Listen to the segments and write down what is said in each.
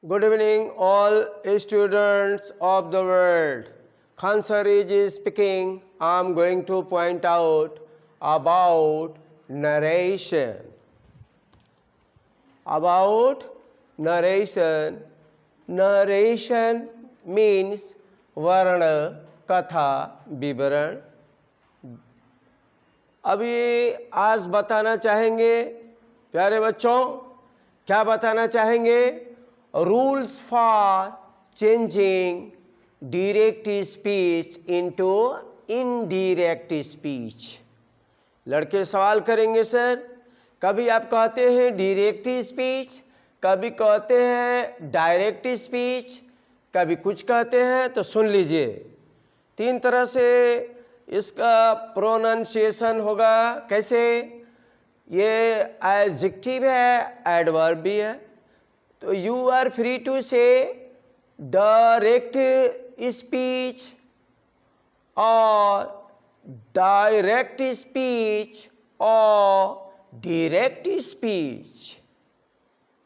Good evening, all students of the world. Khan sir is speaking. I am going to point out about narration. About narration. Narration means वर्ण कथा विवरण. अभी आज बताना चाहेंगे प्यारे बच्चों, क्या बताना चाहेंगे? Rules for changing direct speech into indirect speech. लड़के सवाल करेंगे, सर कभी आप कहते हैं डायरेक्ट स्पीच, कभी कहते हैं डायरेक्ट स्पीच, कभी कुछ कहते हैं. तो सुन लीजिए, तीन तरह से इसका प्रोनाउंसिएशन होगा. कैसे? ये एडजेक्टिव है, एडवर्ब भी है. तो यू आर फ्री टू से डायरेक्ट स्पीच और डायरेक्ट स्पीच और डायरेक्ट स्पीच,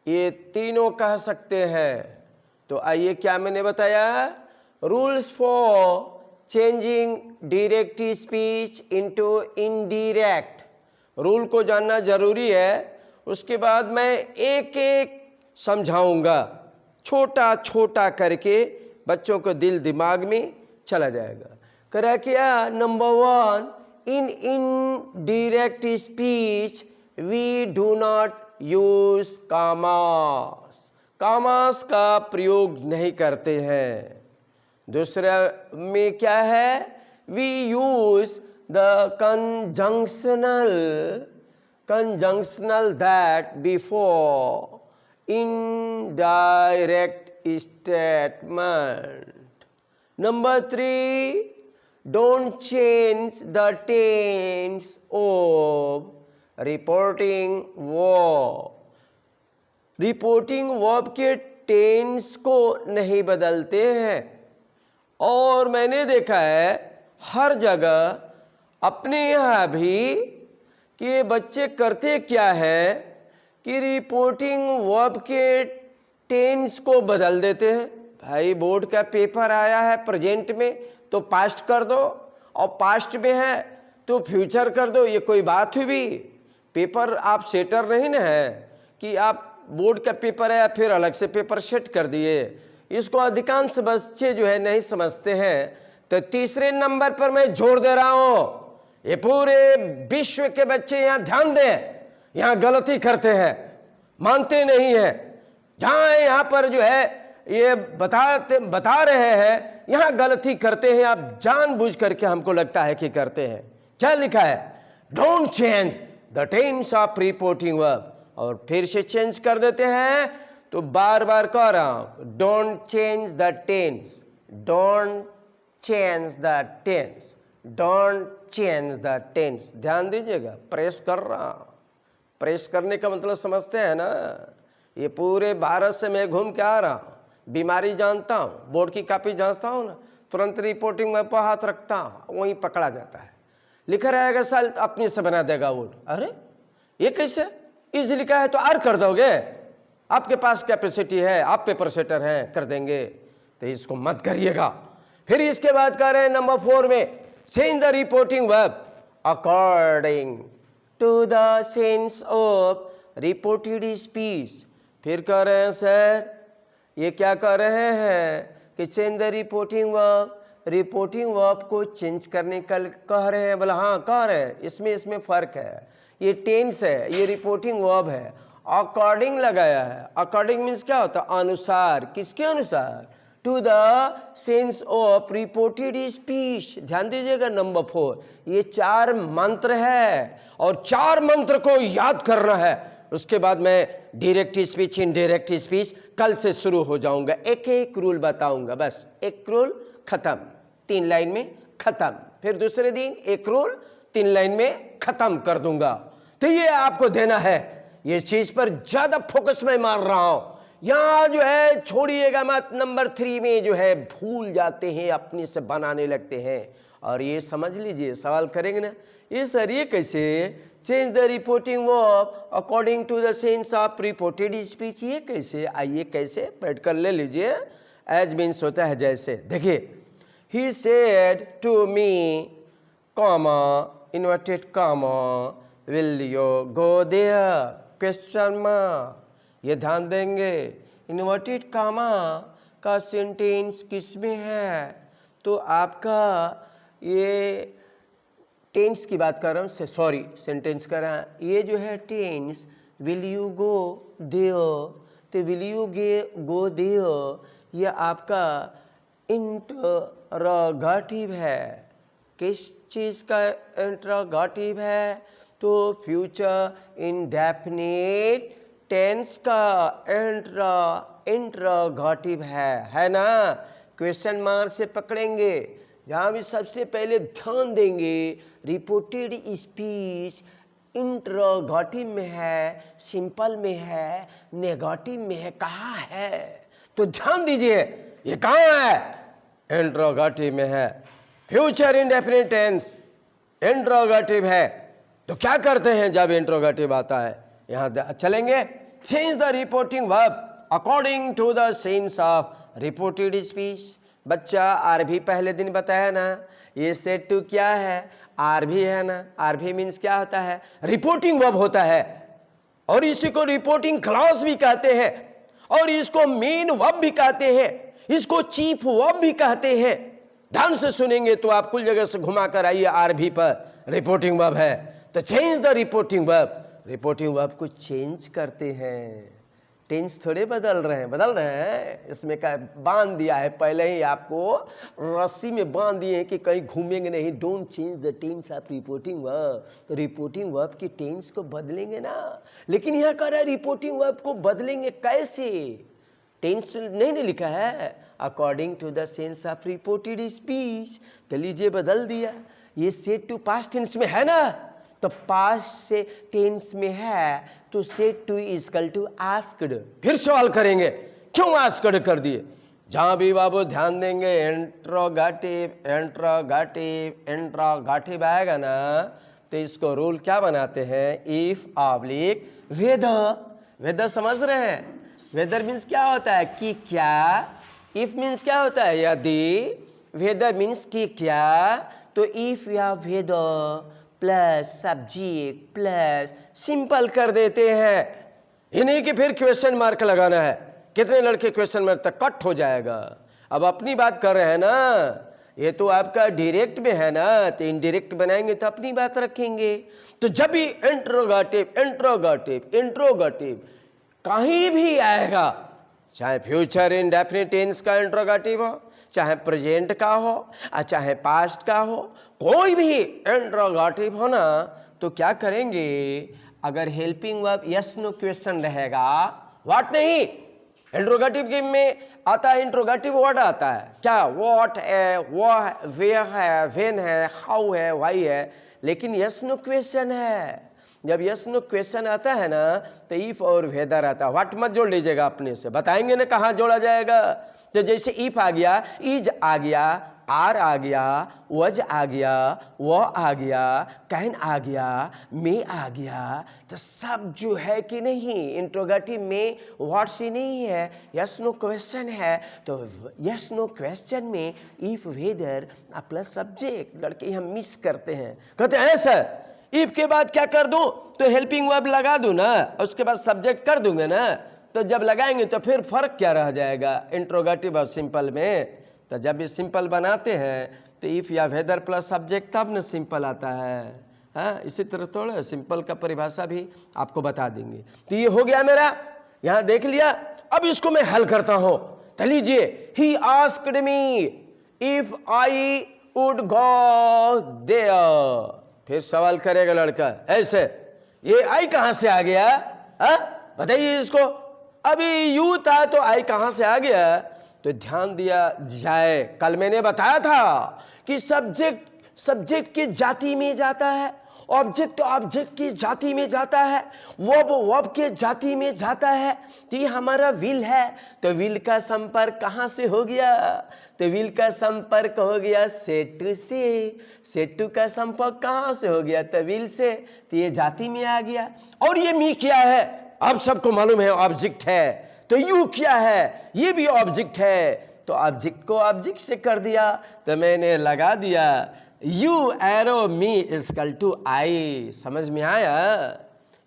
ये तीनों कह सकते हैं. तो आइए, क्या मैंने बताया? Rules for changing direct speech into indirect. Rule को जानना जरूरी है. उसके बाद मैं एक एक समझाऊंगा, छोटा छोटा करके बच्चों को दिल दिमाग में चला जाएगा. करा क्या? Number 1, in indirect speech we do not use commas. Commas का प्रयोग नहीं करते हैं. दूसरा में क्या है? We use the conjunctional that before indirect statement. Number 3, don't change the tense of reporting verb. Reporting verb के टेंस को नहीं बदलते हैं. और मैंने देखा है हर जगह अपने यहाँ भी कि ये बच्चे करते क्या है कि रिपोर्टिंग वर्ब के टेंस को बदल देते हैं. भाई बोर्ड का पेपर आया है प्रेजेंट में तो पास्ट कर दो, और पास्ट में है तो फ्यूचर कर दो. ये कोई बात हुई? पेपर आप सेटर नहीं ना है कि आप बोर्ड का पेपर है फिर अलग से पेपर सेट कर दिए. इसको अधिकांश बच्चे जो है नहीं समझते हैं. तो तीसरे नंबर पर मैं जोर दे रहा हूं, ये पूरे विश्व के बच्चे यहां ध्यान दें, यहां गलती करते हैं, मानते नहीं हैं. जहां यहां पर जो है ये बता रहे हैं, यहां गलती करते हैं. आप जानबूझ करके हमको लगता है कि करते हैं. क्या लिखा है? Don't change the tense of reporting verb. और फिर से चेंज कर देते हैं. तो बार बार कह रहा हूं, don't change the tense, don't change the tense, don't change the tense. ध्यान दीजिएगा, प्रेस कर रहा हूं. प्रेस करने का मतलब समझते हैं ना? ये पूरे भारत से मैं घूम के आ रहा हूं, बीमारी जानता हूं, बोर्ड की कॉपी जांचता हूं ना, तुरंत रिपोर्टिंग में पर हाथ रखता हूं, वहीं पकड़ा जाता है. लिखा रहेगा साल अपने से बना देगा वोट. अरे ये कैसे? इजीली का है तो आर कर दोगे, आपके पास कैपेसिटी है, आप पेपर सेटर हैं, कर देंगे. तो इसको मत करिएगा. फिर इसके बाद कह रहे हैं नंबर 4 में, change the reporting verb according to the sense of reported speech. फिर कह रहे हैं सर ये क्या कह रहे हैं कि change the reporting verb, reporting verb को चेंज करने का कह रहे हैं. बोला हाँ कह रहे हैं, इसमें फ़र्क है. ये टेंस है, ये रिपोर्टिंग वर्ब है. अकॉर्डिंग लगाया है. अकॉर्डिंग मीन्स क्या होता है? अनुसार. किसके अनुसार? To the sense of reported speech. ध्यान दीजिएगा नंबर 4, ये 4 मंत्र है और 4 मंत्र को याद करना है. उसके बाद मैं डायरेक्ट स्पीच, इनडायरेक्ट स्पीच कल से शुरू हो जाऊंगा. एक एक रूल बताऊंगा, बस एक रूल खत्म, 3 लाइन में खत्म. फिर दूसरे दिन एक रूल 3 लाइन में खत्म कर दूंगा. तो ये आपको देना है. ये चीज पर ज्यादा फोकस मैं मार रहा हूं. यहां जो है छोड़िएगा मत. नंबर 3 में जो है भूल जाते हैं, अपने से बनाने लगते हैं और ये समझ लीजिए, सवाल करेंगे ना, ये सर ये कैसे, change the reporting verb according to the sense of reported speech, ये कैसे, आइए कैसे पढ़ कर ले लीजिए। एज मीन्स होता है जैसे, देखिए, he said to me comma inverted comma will you go there question mark, ये ध्यान देंगे। इन्वर्टेड कॉमा का सेंटेंस किस में है, तो आपका ये टेंस की बात कर रहा हूँ, सॉरी सेंटेंस कर रहा है, ये जो है tense will you go there, तो विल यू गो देयर ये आपका इंटरोगेटिव है। किस चीज़ का इंटरोगेटिव है, तो फ्यूचर इंडेफिनिट टेंस का इंटरोगेटिव है ना। क्वेश्चन मार्क से पकड़ेंगे, जहाँ भी सबसे पहले ध्यान देंगे रिपोर्टेड स्पीच इंटरोगेटिव में है, सिंपल में है, नेगेटिव में है, कहाँ है, तो ध्यान दीजिए ये कहाँ है, इंटरोगेटिव में है। फ्यूचर इंडेफिनिट टेंस इंटरोगेटिव है, तो क्या करते हैं जब इंटरोगेटिव आता है, यहाँ चलेंगे, change the reporting verb according to the sense of reported speech. बच्चा आरभी पहले दिन बताया ना, ये सेट टू क्या है, आरभी है ना। आरभी मीन्स क्या होता है, रिपोर्टिंग वर्ब होता है, और इसी को रिपोर्टिंग क्लॉज भी कहते हैं, और इसको मेन वर्ब भी कहते हैं, इसको चीफ वर्ब भी कहते हैं। ध्यान से सुनेंगे तो आप कुल जगह से घुमा कर आइए, आरभी पर रिपोर्टिंग वर्ब है, तो change the reporting verb, reporting verb को चेंज करते हैं, टेंस थोड़े बदल रहे हैं, इसमें क्या बांध दिया है, पहले ही आपको रस्सी में बांध दिए हैं कि कहीं घूमेंगे नहीं। Don't change the tense of reporting verb, तो रिपोर्टिंग वर्ब की टेंस को बदलेंगे ना, लेकिन यहाँ कह रहा है रिपोर्टिंग वर्ब को बदलेंगे कैसे, टेंस नहीं लिखा है, according to the sense of reported speech, तो लीजिए बदल दिया। ये सेट टू पास्ट टेंस में है ना, तो पास्ट से टेंस में है, तो said to equal to asked. फिर सवाल करेंगे क्यों आस्क्ड कर दिए, जहां भी बाबू ध्यान देंगे इंट्रोगेटिव इंट्रोगेटिव इंट्रोगेटिव आएगा ना, तो इसको रूल क्या बनाते हैं, इफ ऑब्लिक वेदर। वेदर समझ रहे हैं, वेदर मीन्स क्या होता है, कि क्या, इफ मीन्स क्या होता है, यदि, वेदर मीन्स कि क्या, तो इफ या whether plus subject plus simple कर देते हैं, ये नहीं कि फिर क्वेश्चन मार्क लगाना है, कितने लड़के क्वेश्चन मार्क तक कट हो जाएगा। अब अपनी बात कर रहे हैं ना, ये तो आपका डायरेक्ट में है ना, तो इनडायरेक्ट बनाएंगे तो अपनी बात रखेंगे। तो जब भी इंट्रोगेटिव इंट्रोगेटिव इंट्रोगेटिव कहीं भी आएगा, चाहे फ्यूचर इंडेफिनिट टेंस का इंट्रोगेटिव हो, चाहे प्रेजेंट का हो, चाहे पास्ट का हो, कोई भी इंट्रोगेटिव हो ना, तो क्या करेंगे, अगर helping verb yes no question रहेगा, व्हाट नहीं, इंट्रोगेटिव गेम में आता है, इंट्रोगेटिव वर्ड आता है क्या, व्हाट है, वो है, वेयर है, व्हेन है, हाउ है, व्हाई है, लेकिन यस नो क्वेश्चन है। जब यस नो क्वेश्चन आता है ना, तो इफ और वेदर आता है, व्हाट मत जोड़ लीजिएगा, अपने से बताएंगे ना कहाँ जोड़ा जाएगा। तो जैसे इफ आ गया, इज आ गया, आर आ गया, वज आ गया, वो आ गया, कैन आ गया, मे आ गया, तो सब जो है कि नहीं, इंट्रोगेटिव में व्हाट से नहीं है, यस नो क्वेश्चन है, तो यस नो क्वेश्चन में इफ वेदर प्लस सब्जेक्ट, लड़के हम मिस करते हैं, कहते हैं सर इफ के बाद क्या कर दूं, तो हेल्पिंग वर्ब लगा दूं ना, उसके बाद सब्जेक्ट कर दूंगा ना, तो जब लगाएंगे तो फिर फर्क क्या रह जाएगा इंट्रोगेटिव और सिंपल में। तो जब भी सिंपल बनाते हैं तो इफ या वेदर प्लस सब्जेक्ट तब न सिंपल आता है। हाँ, इसी तरह थोड़ा सिंपल का परिभाषा भी आपको बता देंगे। तो ये हो गया मेरा, यहाँ देख लिया। अब इसको मैं हल करता हूँ, तो लीजिए, he asked me if I would go there. फिर सवाल करेगा लड़का, ऐसे ये आई कहाँ से आ गया, बताइए इसको, अभी यू था तो आई कहाँ से आ गया। तो ध्यान दिया जाए, कल मैंने बताया था कि सब्जेक्ट की जाति में जाता है ऑब्जेक्ट ऑब्जेक्ट की जाति में जाता है, वर्ब के जाति में जाता है। तो ये हमारा विल है, तो विल का संपर्क कहाँ से हो गया? तो विल का संपर्क हो गया सेटू से। सेटू का संपर्क कहाँ से हो गया? तो विल से। तो ये जाति में आ गया। और ये मी क्या है? अब सबको मालूम है ऑब्जेक्ट है। तो यू क्या है? ये भी ऑब्जेक्ट है। तो ऑब्जेक्ट को ऑब्जेक्ट से कर दिया, तो मैंने लगा दिया U arrow me equal to I. समझ में आया?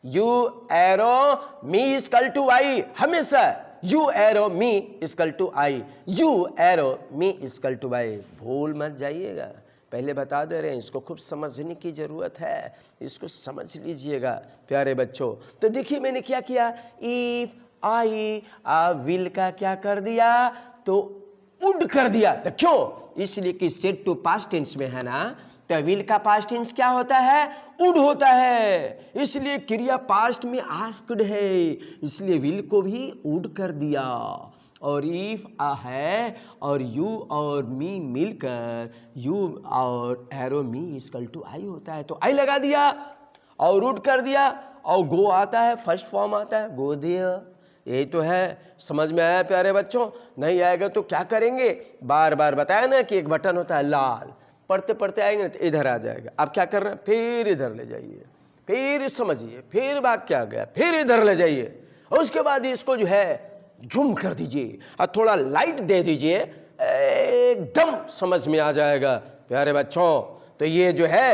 U arrow me equal to I, हमेशा U arrow me equal to I, U arrow me equal to I. भूल मत जाइएगा, पहले बता दे रहे हैं, इसको खूब समझने की ज़रूरत है, इसको समझ लीजिएगा प्यारे बच्चों। तो देखिए मैंने क्या किया, इफ आई विल का क्या कर दिया? तो उड कर दिया। तो क्यों? इसलिए कि स्टेट टू पास्ट टेंस में है ना, तो विल का पास्ट टेंस क्या होता है? उड होता है। इसलिए क्रिया पास्ट में आस्क्ड है, इसलिए विल को भी उड कर दिया। और इफ है और यू और मी मिलकर यू और एरो मी इक्वल टू आई होता है, तो आई लगा दिया और उड कर दिया। और गो आता है, फर्स्ट फॉर्म आता है, गो देयर। यही तो है। समझ में आया प्यारे बच्चों? नहीं आएगा तो क्या करेंगे? बार बार बताया ना कि एक बटन होता है लाल, पढ़ते पढ़ते आएंगे तो इधर आ जाएगा। अब क्या करना है? फिर इधर ले जाइए, फिर समझिए, फिर वाक्य आ गया, फिर इधर ले जाइए। और उसके बाद इसको जो है झूम कर दीजिए और थोड़ा लाइट दे दीजिए, एकदम समझ में आ जाएगा प्यारे बच्चों। तो ये जो है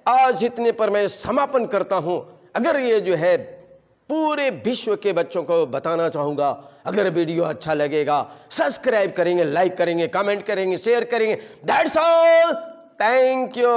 आज इतने पर मैं समापन करता हूं। अगर ये जो है पूरे विश्व के बच्चों को बताना चाहूँगा, अगर वीडियो अच्छा लगेगा सब्सक्राइब करेंगे, लाइक करेंगे, कमेंट करेंगे, शेयर करेंगे। That's all. Thank you.